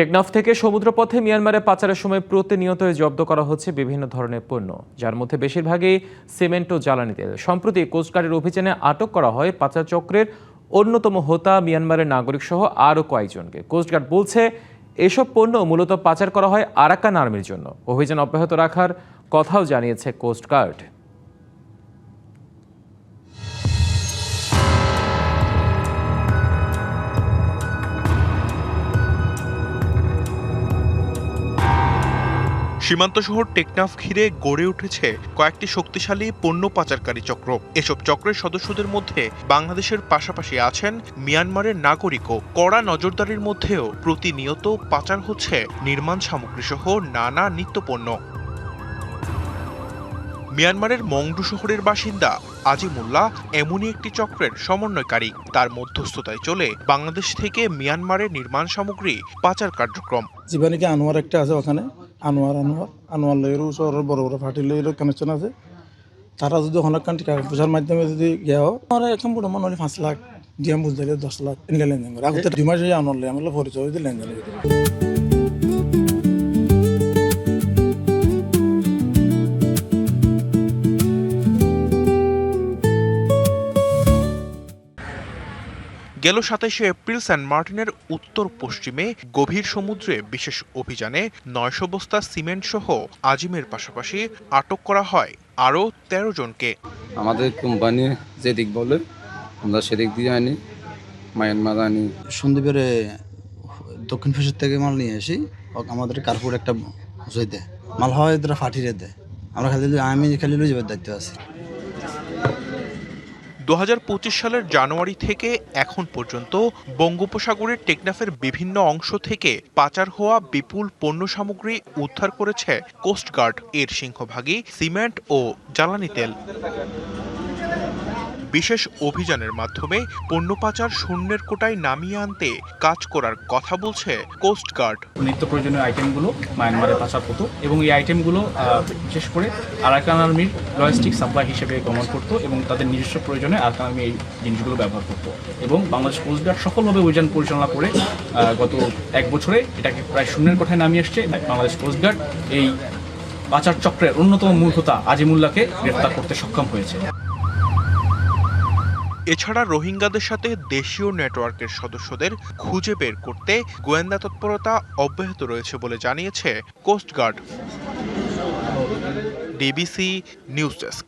টেকনাফ থেকে সমুদ্রপথে মিয়ানমারে পাচারের সময় প্রতিনিয়ত জব্দ করা হচ্ছে বিভিন্ন ধরনের পণ্য, যার মধ্যে বেশিরভাগই সিমেন্ট ও জ্বালানি তেল। সম্প্রতি কোস্টগার্ডের অভিযানে আটক করা হয় পাচার চক্রের অন্যতম হোতা মিয়ানমারের নাগরিক সহ আরও কয়েকজনকে। কোস্টগার্ড বলছে এসব পণ্য মূলত পাচার করা হয় আরাকান আর্মির জন্য। অভিযান অব্যাহত রাখার কথাও জানিয়েছে কোস্টগার্ড। সীমান্ত শহর টেকনাফ ঘিরে গড়ে উঠেছে কয়েকটি শক্তিশালী পণ্য পাচারকারী চক্র। এসব চক্রের সদস্যদের মধ্যে বাংলাদেশের পাশাপাশি আছেন মিয়ানমারের নাগরিকও। কড়া নজরদারির মধ্যেও প্রতিনিয়ত পাচার হচ্ছে নির্মাণ সামগ্রী সহ নানা নিত্যপণ্য। মিয়ানমারের মংডু শহরের বাসিন্দা আজিমুল্লাহ এমনই একটি চক্রের সমন্বয়কারী। তার মধ্যস্থতায় চলে বাংলাদেশ থেকে মিয়ানমারে নির্মাণ সামগ্রী পাচার কার্যক্রম। জীবানিকে আনোয়ার একটা আছে, ওখানে আনোয়ার লেরও শহরের বড় বড় ফার্টি লেরও কানেকশন আছে। তারা যদি ওখানে টাকা পয়সার মাধ্যমে যদি গিয়ে আমার এখন বড় মনে হলে 5 লাখ দিয়ে বুঝতে 10 লাখ এনে লেনদেন করে। আগতে 2 মাসে আনোয়ার লে আমরা পরিচয় দিয়ে লেনদেন করে। গেল 27শে এপ্রিল সেন্ট মার্টিনের উত্তর পশ্চিমে গভীর সমুদ্রে বিশেষ অভিযানে 900 বস্তা সিমেন্ট সহ আজিমের পাশাপাশি আটক করা হয় আরও 13 জনকে। আমাদের কোম্পানি যেদিক বলে আমরা সেদিক দিয়ে আনি, মায়ানমার আনি। সন্দীপের দক্ষিণ ফেসের থেকে মাল নিয়ে আসি, আমাদের কার্পুর একটা বুঝাই দেয়, মাল হয় এরা ফাটিয়ে দেয়। আমরা আমি খালি লই যাবার দায়িত্ব আছে। 2025 সালের জানুয়ারি থেকে এখন পর্যন্ত বঙ্গোপসাগরের টেকনাফের বিভিন্ন অংশ থেকে পাচার হওয়া বিপুল পণ্য সামগ্রী উদ্ধার করেছে কোস্টগার্ড। এর সিংহভাগই সিমেন্ট ও জ্বালানি তেল। বিশেষ অভিযানের মাধ্যমে পণ্য পাচার শূন্যের কোটায় নামিয়ে আনতে কাজ করার কথা বলছে কোস্টগার্ড। নিত্য প্রয়োজনীয় আইটেমগুলো মায়ানমারে পাচার হতো এবং এই আইটেমগুলো বিশেষ করে আরাকান আর্মির লজিস্টিক সাপ্লাই হিসেবে গমন করতো এবং তাদের নিজস্ব প্রয়োজনে আরাকান আর্মি এই জিনিসগুলো ব্যবহার করতো। এবং বাংলাদেশ কোস্টগার্ড সফলভাবে অভিযান পরিচালনা করে গত 1 বছরে এটাকে প্রায় শূন্যের কোঠায় নামিয়ে এসছে। বাংলাদেশ কোস্টগার্ড এই পাচার চক্রের অন্যতম মূল হোতা আজিমুল্লাহকে গ্রেফতার করতে সক্ষম হয়েছে। এছাড়া রোহিঙ্গাদের সাথে দেশীয় নেটওয়ার্কের সদস্যদের খুঁজে বের করতে গোয়েন্দা তৎপরতা অব্যাহত রয়েছে বলে জানিয়েছে কোস্টগার্ড। DBC news desk.